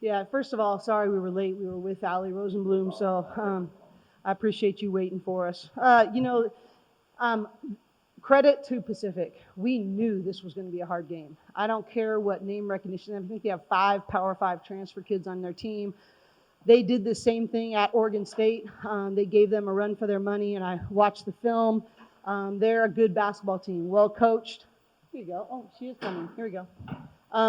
Yeah, first of all, sorry we were late. We were with Allie Rosenblum, so I appreciate you waiting for us. Um, credit to Pacific. We knew this was going to be a hard game. I don't care what name recognition. I think they have 5 Power 5 transfer kids on their team. They did the same thing at Oregon State. They gave them a run for their money, and I watched the film. They're a good basketball team, well coached. Here you go. Oh, she is coming. Here we go.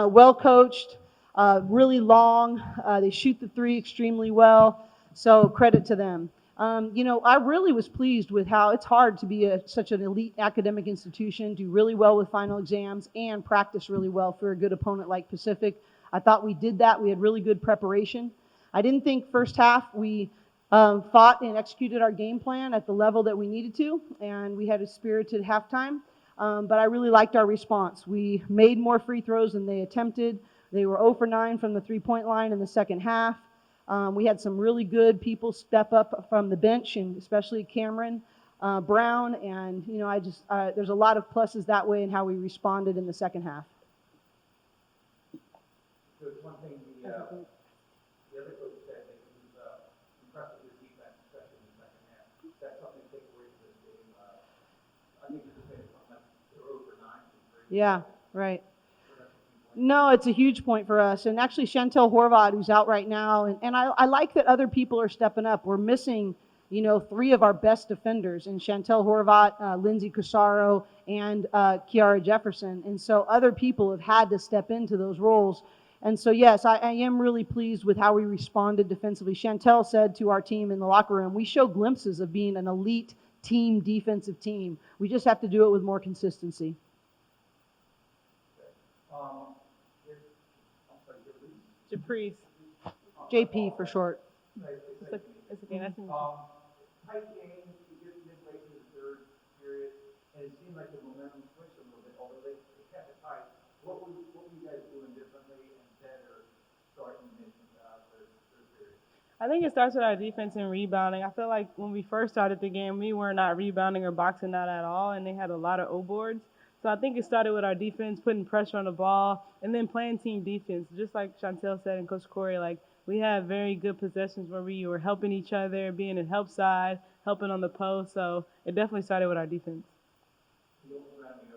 Well coached, really long. They shoot the three extremely well. So credit to them. I really was pleased with how it's hard to be such an elite academic institution, do really well with final exams, and practice really well for a good opponent like Pacific. I thought we did that. We had really good preparation. I didn't think first half we fought and executed our game plan at the level that we needed to, and we had a spirited halftime. But I really liked our response. We made more free throws than they attempted. They were 0 for 9 from the three-point line in the second half. We had some really good people step up from the bench, and especially Cameron Brown. And, there's a lot of pluses that way in how we responded in the second half. So it's one thing the other coach said that he was impressed with your defense, especially in the second half. That's something to take away from this game. I think you said something like 0 for 9 from 3. Yeah, right. No, it's a huge point for us. And actually, Chantel Horvath, who's out right now, and I like that other people are stepping up. We're missing, 3 of our best defenders in Chantel Horvath, Lindsay Casaro, and Kiara Jefferson. And so other people have had to step into those roles. And so, yes, I am really pleased with how we responded defensively. Chantel said to our team in the locker room, we show glimpses of being an elite team, defensive team. We just have to do it with more consistency. Japreece. JP for short. It's okay. That's Tight game, you get midway through the third period, and it seemed like the momentum switched a little bit, although they kept it tight. What were you guys doing differently and better starting in the third period? I think it starts with our defense and rebounding. I feel like when we first started the game, we were not rebounding or boxing out at all, and they had a lot of O boards. So I think it started with our defense, putting pressure on the ball, and then playing team defense. Just like Chantel said and Coach Cori, we had very good possessions where we were helping each other, being in help side, helping on the post. So it definitely started with our defense. You almost ran me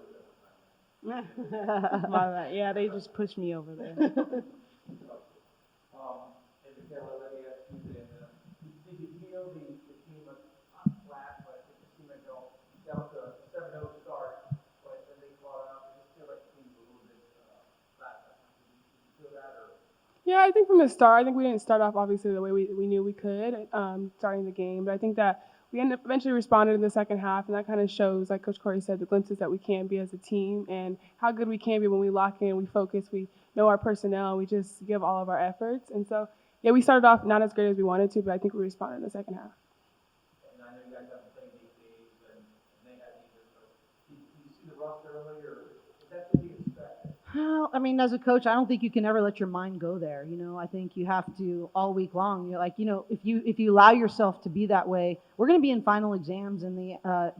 over that My, yeah, they just pushed me over there. And Michaela, let me ask you then, did you feel the team was not flat, but it seemed like that was a 7-0 start, but then they caught up. Did you feel like the team was a little bit flat? Did you feel that, or? Yeah, I think from the start, I think we didn't start off obviously the way we knew we could starting the game, but I think that we eventually responded in the second half, and that kind of shows, like Coach Cori said, the glimpses that we can be as a team and how good we can be when we lock in, we focus, we know our personnel, we just give all of our efforts. And so, yeah, we started off not as great as we wanted to, but I think we responded in the second half. And I know you guys haven't played 8 days, and they hadn't either, so did you see the rust early, or is that to be expected? Well, as a coach, I don't think you can ever let your mind go there. I think you have to all week long. If you allow yourself to be that way, we're going to be in final exams in the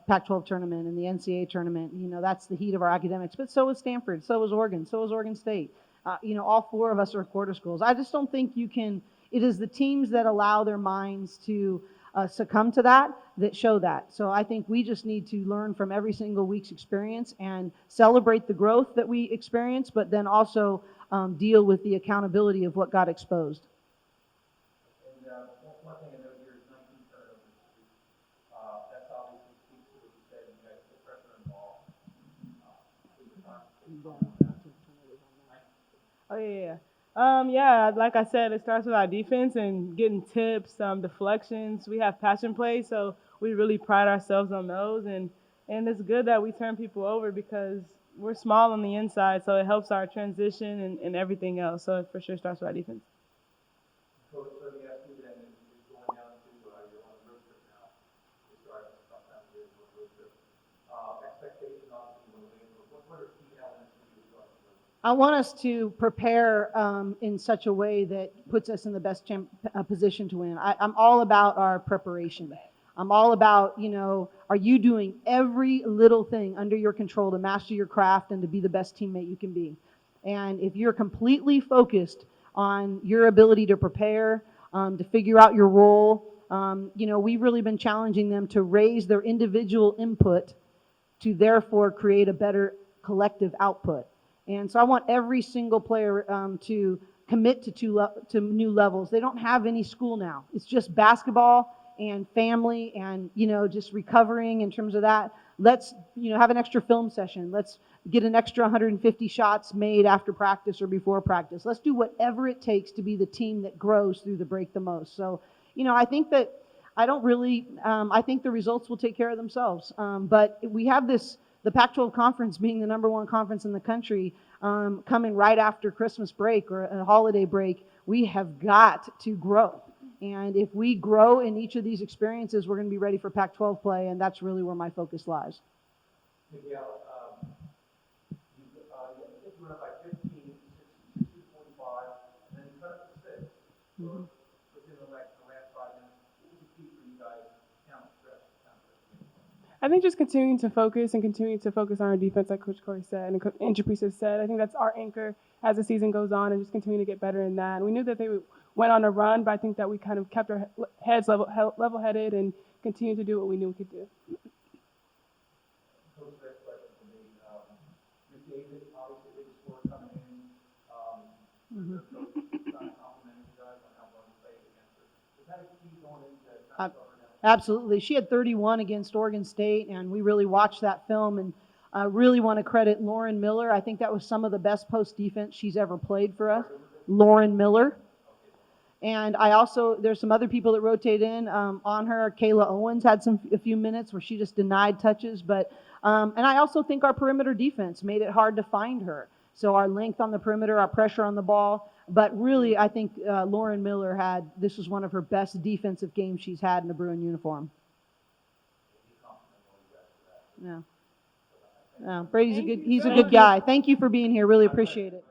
Pac-12 tournament and the NCAA tournament. That's the heat of our academics. But so is Stanford, so is Oregon, so is Oregon State. All 4 of us are quarter schools. I just don't think you can. It is the teams that allow their minds to succumb to that show that. So I think we just need to learn from every single week's experience and celebrate the growth that we experience, but then also deal with the accountability of what got exposed. And one thing I know here is 19 turnovers. That's obviously speaks to what you said. You guys put pressure on the ball. Oh, yeah. Yeah, like I said, it starts with our defense and getting tips, deflections. We have passion plays, so we really pride ourselves on those. And it's good that we turn people over because we're small on the inside, so it helps our transition and everything else. So it for sure starts with our defense. Coach, let me ask you then, is going down to you're on a road trip now. You start sometime with a road trip. Expectation obviously will be, but what are key elements for you to start the road trip? I want us to prepare in such a way that puts us in the best position to win. I'm all about our preparation. I'm all about, are you doing every little thing under your control to master your craft and to be the best teammate you can be? And if you're completely focused on your ability to prepare, to figure out your role. We've really been challenging them to raise their individual input to therefore create a better collective output. And so I want every single player to commit to new levels. They don't have any school now. It's just basketball and family and, just recovering in terms of that. Let's, have an extra film session. Let's get an extra 150 shots made after practice or before practice. Let's do whatever it takes to be the team that grows through the break the most. So, I think that I think the results will take care of themselves. But we have the Pac-12 conference being the number one conference in the country, coming right after Christmas break or a holiday break. We have got to grow. And if we grow in each of these experiences, we're going to be ready for Pac-12 play, and that's really where my focus lies. Michaela, you went up by 15, 60 to 45, and then you cut it to 6. Mm-hmm. Within the last 5 minutes, what was the key for you guys down the stretch? I think just continuing to focus on our defense, like Coach Cori said, and Japreece has said. I think that's our anchor as the season goes on, and just continue to get better in that. And we knew that they went on a run, but I think that we kind of kept our heads level-headed and continued to do what we knew we could do. Coach, next question for me. McDavid, obviously, big score coming in. Coach, trying to compliment you guys on how well you played against her. Was that a key going into not going down? Absolutely. She had 31 against Oregon State, and we really watched that film, and I really want to credit Lauren Miller. I think that was some of the best post defense she's ever played for us. Lauren Miller. And there's some other people that rotate in on her. Kayla Owens had a few minutes where she just denied touches. But and I also think our perimeter defense made it hard to find her. So our length on the perimeter, our pressure on the ball. But really, I think Lauren Miller this was one of her best defensive games she's had in a Bruin uniform. Yeah. Brady's he's a good guy. Thank you for being here. Really appreciate it.